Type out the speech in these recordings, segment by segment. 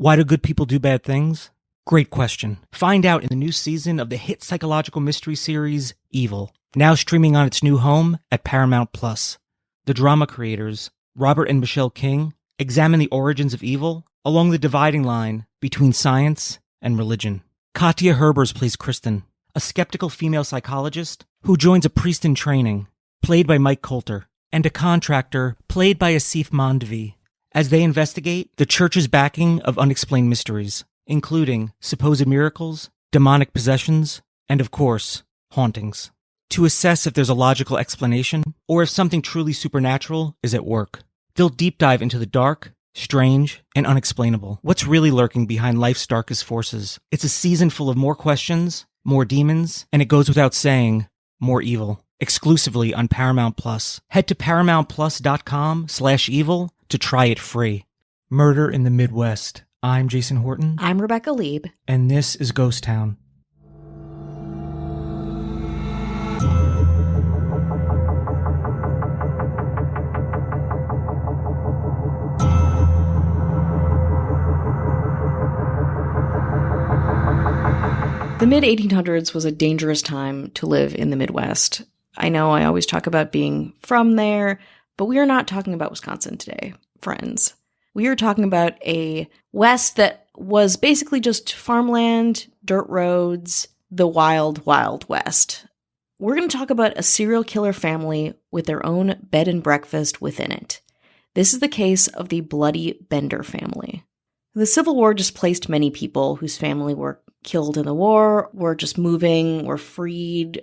Why do good people do bad things? Great question. Find out in the new season of the hit psychological mystery series, Evil, now streaming on its new home at Paramount+. The drama creators, Robert and Michelle King, examine the origins of evil along the dividing line between science and religion. Katya Herbers plays Kristen, a skeptical female psychologist who joins a priest in training, played by Mike Coulter, and a contractor, played by Asif Mandvi, as they investigate the church's backing of unexplained mysteries, including supposed miracles, demonic possessions, and of course, hauntings, to assess if there's a logical explanation or if something truly supernatural is at work. They'll deep dive into the dark, strange, and unexplainable. What's really lurking behind life's darkest forces? It's a season full of more questions, more demons, and it goes without saying, more evil. Exclusively on Paramount+. Head to ParamountPlus.com/evil to try it free. Murder in the Midwest. I'm Jason Horton. I'm Rebecca Lieb. And this is Ghost Town. The mid-1800s was a dangerous time to live in the Midwest. I know I always talk about being from there, but we are not talking about Wisconsin today, friends. We are talking about a West that was basically just farmland, dirt roads, the wild, wild West. We're going to talk about a serial killer family with their own bed and breakfast within it. This is the case of the Bloody Bender family. The Civil War displaced many people whose family were killed in the war, were just moving, were freed,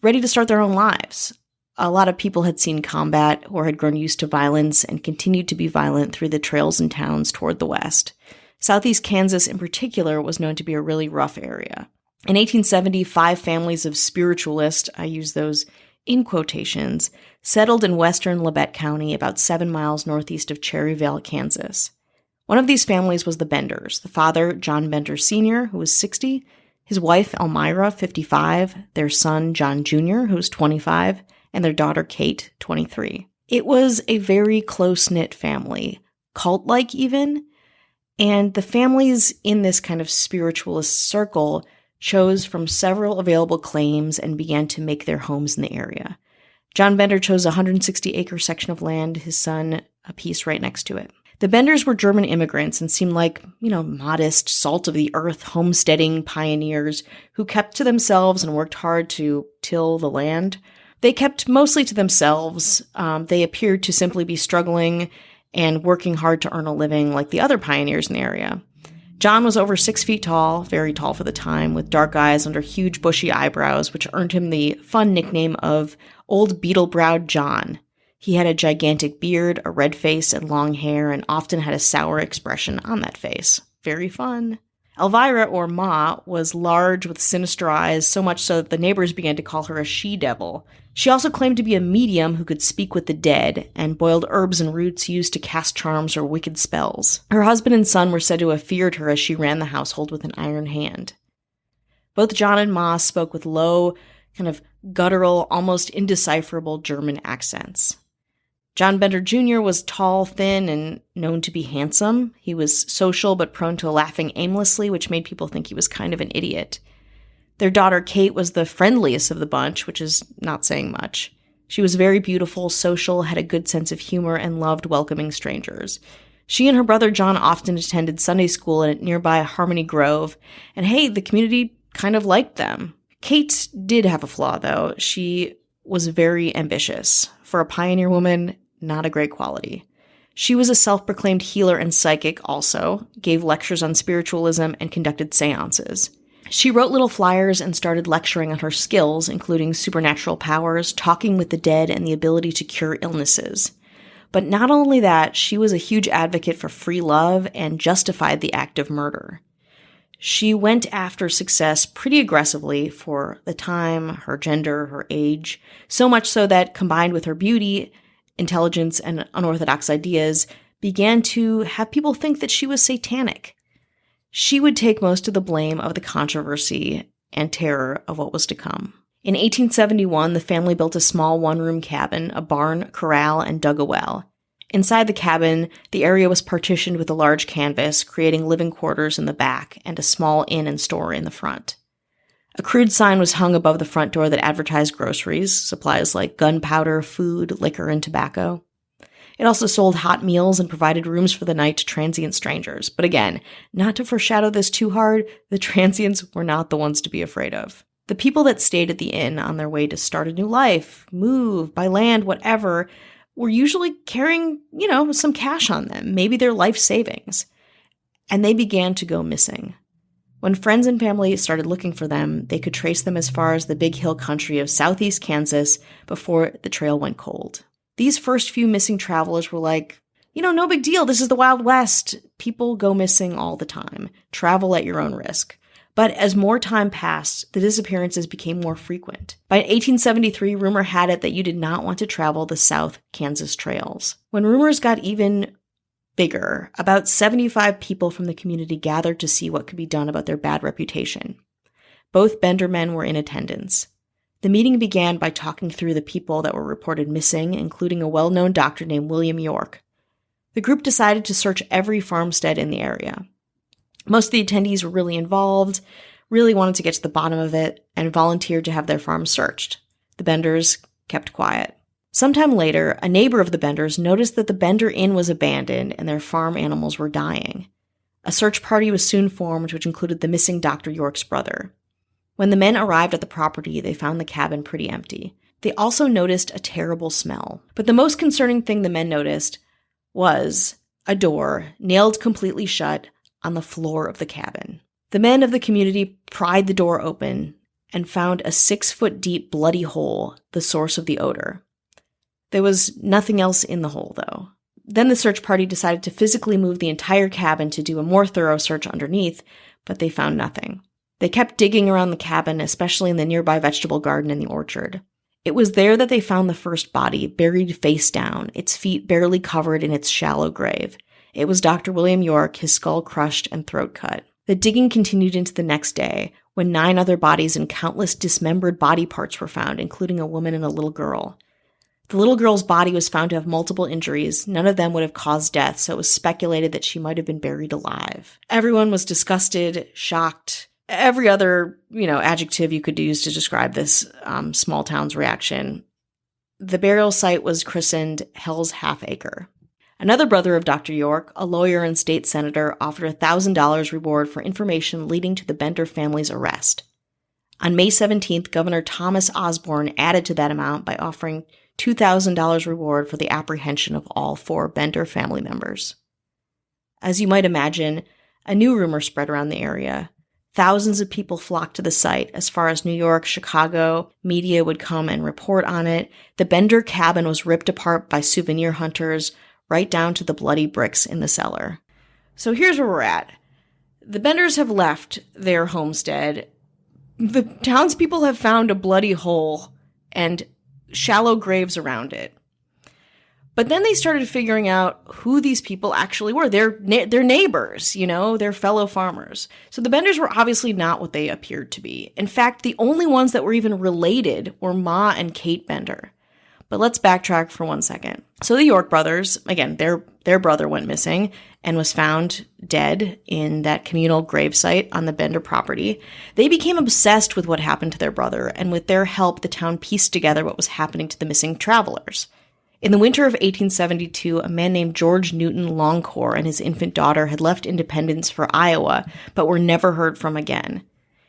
ready to start their own lives. A lot of people had seen combat or had grown used to violence and continued to be violent through the trails and towns toward the west. Southeast Kansas in particular was known to be a really rough area. In 1870, 5 families of spiritualists, I use those in quotations, settled in western Labette County about 7 miles northeast of Cherryvale, Kansas. One of these families was the Benders, the father, John Bender Sr., who was 60, his wife, Elmira, 55, their son, John Jr., who was 25, and their daughter, Kate, 23. It was a very close-knit family, cult-like even, and the families in this kind of spiritualist circle chose from several available claims and began to make their homes in the area. John Bender chose a 160-acre section of land, his son a piece right next to it. The Benders were German immigrants and seemed like, modest, salt-of-the-earth homesteading pioneers who kept to themselves and worked hard to till the land. They kept mostly to themselves. They appeared to simply be struggling and working hard to earn a living like the other pioneers in the area. John was over 6 feet tall, very tall for the time, with dark eyes under huge bushy eyebrows, which earned him the fun nickname of Old Beetle-Browed John. He had a gigantic beard, a red face, and long hair, and often had a sour expression on that face. Very fun. Elvira, or Ma, was large with sinister eyes, so much so that the neighbors began to call her a she-devil. She also claimed to be a medium who could speak with the dead, and boiled herbs and roots used to cast charms or wicked spells. Her husband and son were said to have feared her as she ran the household with an iron hand. Both John and Ma spoke with low, kind of guttural, almost indecipherable German accents. John Bender Jr. was tall, thin, and known to be handsome. He was social but prone to laughing aimlessly, which made people think he was kind of an idiot. Their daughter Kate was the friendliest of the bunch, which is not saying much. She was very beautiful, social, had a good sense of humor, and loved welcoming strangers. She and her brother John often attended Sunday school at nearby Harmony Grove, and hey, the community kind of liked them. Kate did have a flaw, though. She was very ambitious. For a pioneer woman, not a great quality. She was a self-proclaimed healer and psychic also, gave lectures on spiritualism, and conducted seances. She wrote little flyers and started lecturing on her skills, including supernatural powers, talking with the dead, and the ability to cure illnesses. But not only that, she was a huge advocate for free love and justified the act of murder. She went after success pretty aggressively for the time, her gender, her age, so much so that, combined with her beauty, intelligence, and unorthodox ideas, began to have people think that she was satanic. She would take most of the blame of the controversy and terror of what was to come. In 1871, the family built a small one-room cabin, a barn, corral, and dug a well. Inside the cabin, the area was partitioned with a large canvas, creating living quarters in the back and a small inn and store in the front. A crude sign was hung above the front door that advertised groceries, supplies like gunpowder, food, liquor, and tobacco. It also sold hot meals and provided rooms for the night to transient strangers. But again, not to foreshadow this too hard, the transients were not the ones to be afraid of. The people that stayed at the inn on their way to start a new life, move, buy land, whatever, were usually carrying, some cash on them, maybe their life savings. And they began to go missing. When friends and family started looking for them, they could trace them as far as the big hill country of southeast Kansas before the trail went cold. These first few missing travelers were like, no big deal, this is the Wild West. People go missing all the time. Travel at your own risk. But as more time passed, the disappearances became more frequent. By 1873, rumor had it that you did not want to travel the South Kansas trails. When rumors got even bigger, about 75 people from the community gathered to see what could be done about their bad reputation. Both Bender men were in attendance. The meeting began by talking through the people that were reported missing, including a well-known doctor named William York. The group decided to search every farmstead in the area. Most of the attendees were really involved, really wanted to get to the bottom of it, and volunteered to have their farms searched. The Benders kept quiet. Sometime later, a neighbor of the Benders noticed that the Bender Inn was abandoned and their farm animals were dying. A search party was soon formed, which included the missing Dr. York's brother. When the men arrived at the property, they found the cabin pretty empty. They also noticed a terrible smell. But the most concerning thing the men noticed was a door, nailed completely shut, on the floor of the cabin. The men of the community pried the door open and found a 6-foot-deep bloody hole, the source of the odor. There was nothing else in the hole, though. Then the search party decided to physically move the entire cabin to do a more thorough search underneath, but they found nothing. They kept digging around the cabin, especially in the nearby vegetable garden and the orchard. It was there that they found the first body, buried face down, its feet barely covered in its shallow grave. It was Dr. William York, his skull crushed and throat cut. The digging continued into the next day, when 9 other bodies and countless dismembered body parts were found, including a woman and a little girl. The little girl's body was found to have multiple injuries. None of them would have caused death, so it was speculated that she might have been buried alive. Everyone was disgusted, shocked. Every other, adjective you could use to describe this small town's reaction. The burial site was christened Hell's Half Acre. Another brother of Dr. York, a lawyer and state senator, offered a $1,000 reward for information leading to the Bender family's arrest. On May 17th, Governor Thomas Osborne added to that amount by offering $2,000 reward for the apprehension of all 4 Bender family members. As you might imagine, a new rumor spread around the area. Thousands of people flocked to the site. As far as New York, Chicago, media would come and report on it. The Bender cabin was ripped apart by souvenir hunters, right down to the bloody bricks in the cellar. So here's where we're at. The Benders have left their homestead. The townspeople have found a bloody hole and shallow graves around it. But then they started figuring out who these people actually were. They're neighbors, they're fellow farmers. So the Benders were obviously not what they appeared to be. In fact, the only ones that were even related were Ma and Kate Bender. But let's backtrack for 1 second. So the York brothers, again, their brother went missing and was found dead in that communal gravesite on the Bender property. They became obsessed with what happened to their brother, and with their help, the town pieced together what was happening to the missing travelers. In the winter of 1872, a man named George Newton Longcore and his infant daughter had left Independence for Iowa, but were never heard from again.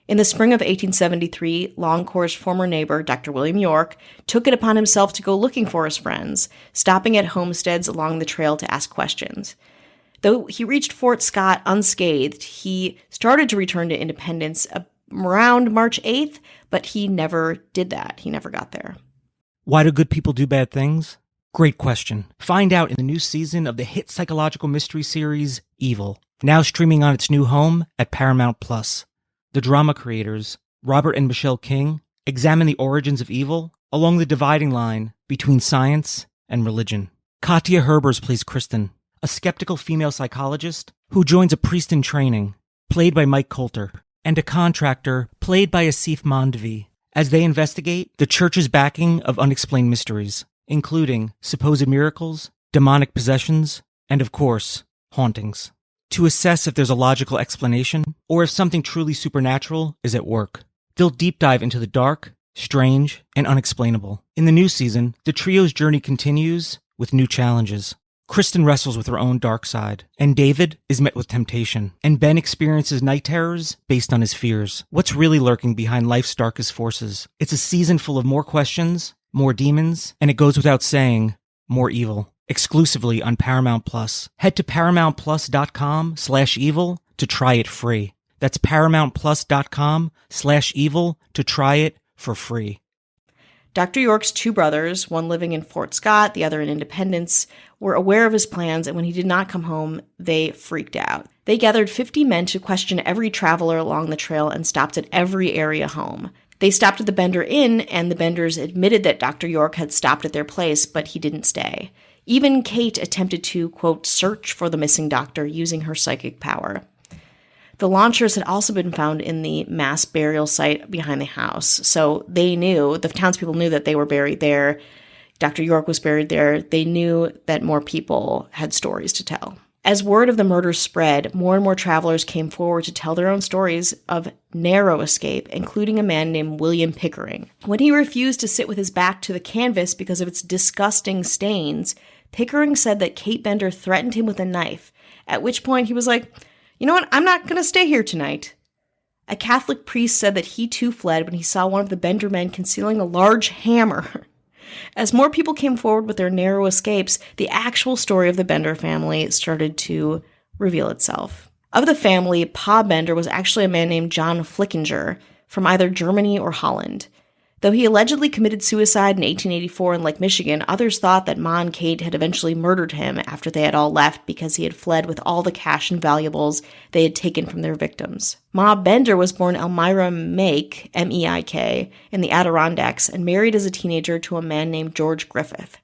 In the spring of 1873, Longcore's former neighbor, Dr. William York, took it upon himself to go looking for his friends, stopping at homesteads along the trail to ask questions. Though he reached Fort Scott unscathed, he started to return to Independence around March 8th, but he never did that. He never got there. Why do good people do bad things? Great question. Find out in the new season of the hit psychological mystery series, Evil, now streaming on its new home at Paramount+. The drama creators, Robert and Michelle King, examine the origins of evil along the dividing line between science and religion. Katya Herbers plays Kristen, a skeptical female psychologist who joins a priest in training, played by Mike Coulter, and a contractor, played by Asif Mandvi, as they investigate the church's backing of unexplained mysteries, including supposed miracles demonic possessions, and of course, hauntings. To assess if there's a logical explanation, or if something truly supernatural is at work. They'll deep dive into the dark, strange, and unexplainable. In the new season, the trio's journey continues with new challenges. Kristen wrestles with her own dark side, and David is met with temptation, and Ben experiences night terrors based on his fears. What's really lurking behind life's darkest forces? It's a season full of more questions, more demons, and it goes without saying, more evil. Exclusively on Paramount Plus. Head to ParamountPlus.com/evil to try it free. That's ParamountPlus.com/evil to try it for free. Dr. York's two brothers, one living in Fort Scott, the other in Independence, were aware of his plans, and when he did not come home, they freaked out. They gathered 50 men to question every traveler along the trail and stopped at every area home. They stopped at the Bender Inn, and the Benders admitted that Dr. York had stopped at their place, but he didn't stay. Even Kate attempted to, quote, search for the missing doctor using her psychic power. The launchers had also been found in the mass burial site behind the house, so they knew, the townspeople knew that they were buried there. Dr. York was buried there. They knew that more people had stories to tell. As word of the murders spread, more and more travelers came forward to tell their own stories of narrow escape, including a man named William Pickering. When he refused to sit with his back to the canvas because of its disgusting stains, Pickering said that Kate Bender threatened him with a knife, at which point he was like, "You know what, I'm not going to stay here tonight." A Catholic priest said that he too fled when he saw one of the Bender men concealing a large hammer. As more people came forward with their narrow escapes, the actual story of the Bender family started to reveal itself. Of the family, Pa Bender was actually a man named John Flickinger from either Germany or Holland. Though he allegedly committed suicide in 1884 in Lake Michigan, others thought that Ma and Kate had eventually murdered him after they had all left because he had fled with all the cash and valuables they had taken from their victims. Ma Bender was born Elmira Meik, M-E-I-K, in the Adirondacks and married as a teenager to a man named George Griffith.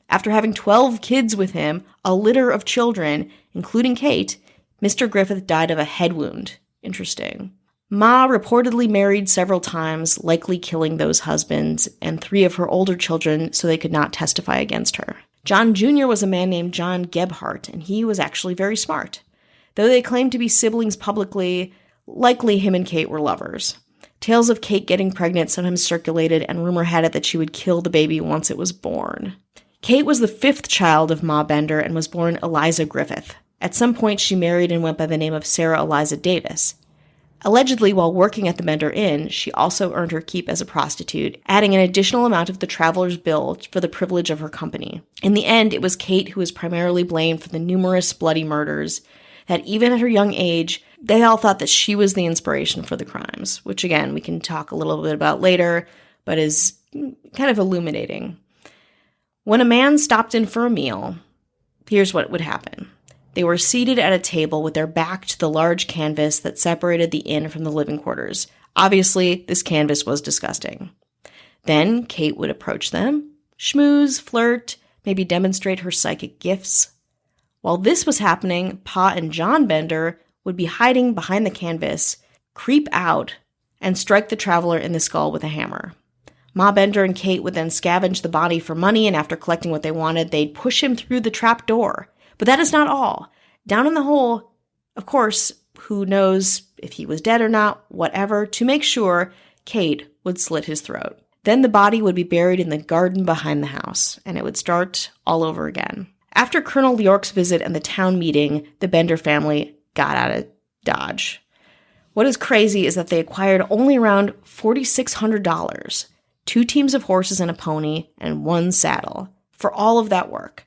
After having 12 kids with him, a litter of children, including Kate, Mr. Griffith died of a head wound. Interesting. Ma reportedly married several times, likely killing those husbands and 3 of her older children so they could not testify against her. John Jr. was a man named John Gebhardt, and he was actually very smart. Though they claimed to be siblings publicly, likely him and Kate were lovers. Tales of Kate getting pregnant sometimes circulated, and rumor had it that she would kill the baby once it was born. Kate was the 5th child of Ma Bender and was born Eliza Griffith. At some point, she married and went by the name of Sarah Eliza Davis. Allegedly, while working at the Bender Inn, she also earned her keep as a prostitute, adding an additional amount of the traveler's bill for the privilege of her company. In the end, it was Kate who was primarily blamed for the numerous bloody murders, that even at her young age, they all thought that she was the inspiration for the crimes, which again, we can talk a little bit about later, but is kind of illuminating. When a man stopped in for a meal, here's what would happen. They were seated at a table with their back to the large canvas that separated the inn from the living quarters. Obviously, this canvas was disgusting. Then Kate would approach them, schmooze, flirt, maybe demonstrate her psychic gifts. While this was happening, Pa and John Bender would be hiding behind the canvas, creep out, and strike the traveler in the skull with a hammer. Ma Bender and Kate would then scavenge the body for money, and after collecting what they wanted, they'd push him through the trap door. But that is not all. Down in the hole, of course, who knows if he was dead or not, whatever, to make sure, Kate would slit his throat. Then the body would be buried in the garden behind the house, and it would start all over again. After Colonel York's visit and the town meeting, the Bender family got out of Dodge. What is crazy is that they acquired only around $4,600, 2 teams of horses and a pony, and 1 saddle, for all of that work.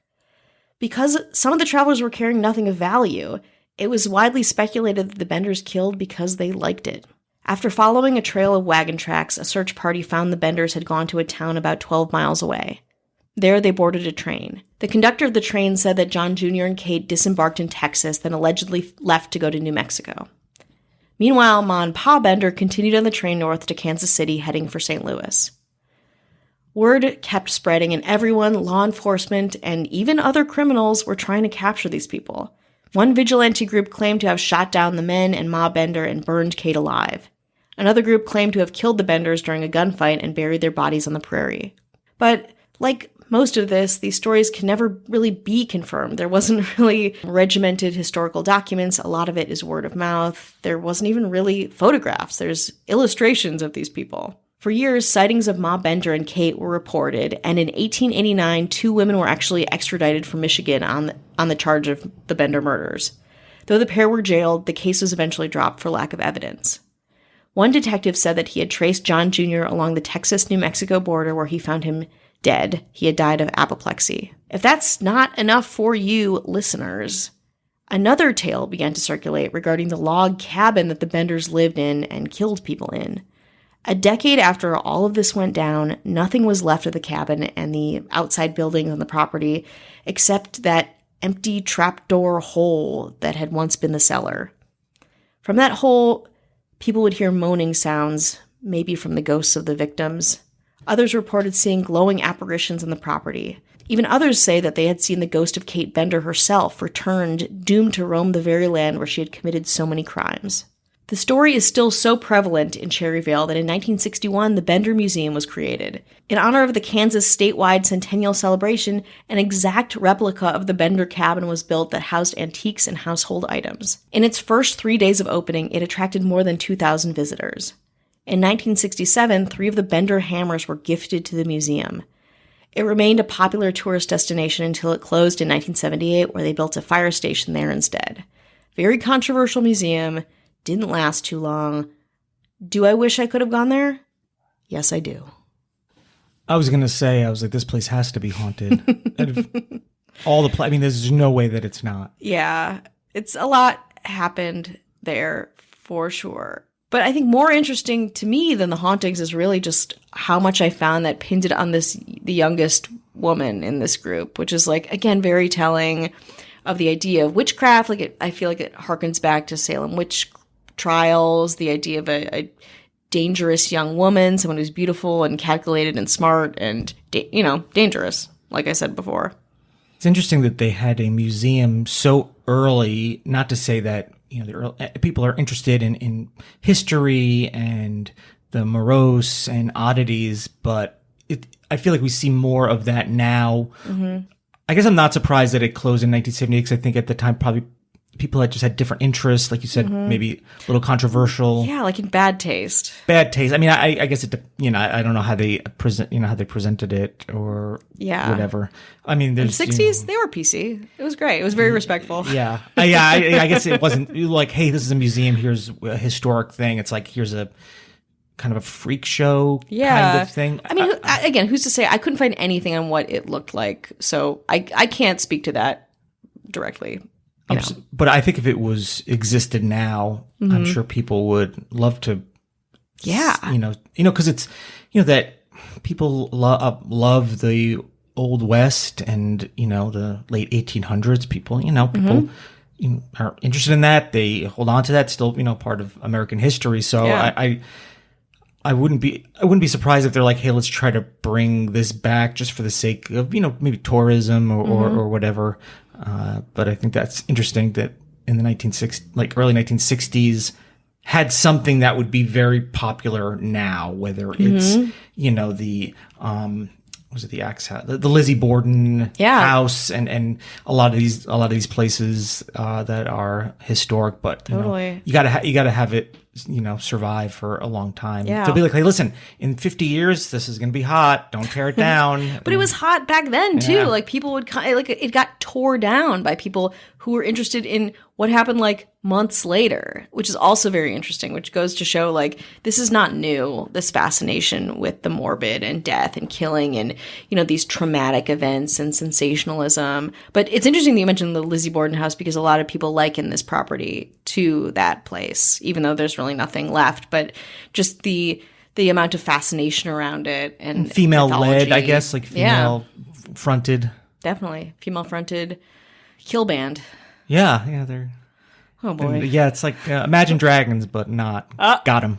Because some of the travelers were carrying nothing of value, it was widely speculated that the Benders killed because they liked it. After following a trail of wagon tracks, a search party found the Benders had gone to a town about 12 miles away. There, they boarded a train. The conductor of the train said that John Jr. and Kate disembarked in Texas, then allegedly left to go to New Mexico. Meanwhile, Ma and Pa Bender continued on the train north to Kansas City, heading for St. Louis. Word kept spreading, and everyone, law enforcement, and even other criminals were trying to capture these people. One vigilante group claimed to have shot down the men and Ma Bender and burned Kate alive. Another group claimed to have killed the Benders during a gunfight and buried their bodies on the prairie. But, like most of this, these stories can never really be confirmed. There wasn't really regimented historical documents. A lot of it is word of mouth. There wasn't even really photographs. There's illustrations of these people. For years, sightings of Ma Bender and Kate were reported, and in 1889, 2 women were actually extradited from Michigan on the charge of the Bender murders. Though the pair were jailed, the case was eventually dropped for lack of evidence. One detective said that he had traced John Jr. along the Texas-New Mexico border where he found him dead. He had died of apoplexy. If that's not enough for you, listeners, another tale began to circulate regarding the log cabin that the Benders lived in and killed people in. A decade after all of this went down, nothing was left of the cabin and the outside buildings on the property except that empty trapdoor hole that had once been the cellar. From that hole, people would hear moaning sounds, maybe from the ghosts of the victims. Others reported seeing glowing apparitions on the property. Even others say that they had seen the ghost of Kate Bender herself, returned, doomed to roam the very land where she had committed so many crimes. The story is still so prevalent in Cherryvale that in 1961, the Bender Museum was created. In honor of the Kansas statewide centennial celebration, an exact replica of the Bender cabin was built that housed antiques and household items. In its first 3 days of opening, it attracted more than 2,000 visitors. In 1967, 3 of the Bender hammers were gifted to the museum. It remained a popular tourist destination until it closed in 1978, where they built a fire station there instead. Very controversial museum. Didn't last too long. Do I wish I could have gone there? Yes, I do. I was going to say, I was like, this place has to be haunted. I mean, there's no way that it's not. Yeah, it's a lot happened there for sure. But I think more interesting to me than the hauntings is really just how much I found that pinned it on the youngest woman in this group, which is like, again, very telling of the idea of witchcraft. Like, I feel like it harkens back to Salem witch trials, the idea of a dangerous young woman, someone who's beautiful and calculated and smart and, dangerous, like I said before. It's interesting that they had a museum so early, not to say that, people are interested in history and the morose and oddities, but I feel like we see more of that now. Mm-hmm. I guess I'm not surprised that it closed in 1978 because I think at the time probably people had just had different interests, like you said, maybe a little controversial. Yeah, like in bad taste. Bad taste. I mean, I guess it. I don't know how they presented it or whatever. I mean, there's in the 60s they were PC. It was great. It was very respectful. Yeah, I guess it wasn't like, hey, this is a museum. Here's a historic thing. It's like here's a kind of a freak show kind of thing. I mean, again, who's to say? I couldn't find anything on what it looked like, so I can't speak to that directly. But I think if it existed now, I'm sure people would love to. Yeah, because it's that people love the Old West and the late 1800s. People are interested in that. They hold on to that. Still, part of American history. So I wouldn't be surprised if they're like, hey, let's try to bring this back just for the sake of maybe tourism or whatever. But I think that's interesting that in the early 1960s had something that would be very popular now, whether it's, the Axe House, the Lizzie Borden house and a lot of these places, that are historic, but you gotta have it, survive for a long time. Yeah. To be like, hey, listen, in 50 years, this is going to be hot. Don't tear it down. But it was hot back then too. Yeah. Like people would it got tore down by people who were interested in what happened like months later, which is also very interesting, which goes to show like this is not new, this fascination with the morbid and death and killing and, these traumatic events and sensationalism. But it's interesting that you mentioned the Lizzie Borden house because a lot of people liken this property to that place, even though there's really nothing left. But just the amount of fascination around it and female-led, I guess, like female-fronted. Definitely. Female-fronted kill band. Yeah, they're... Oh, boy. Yeah, it's like Imagine Dragons, but not. Got him.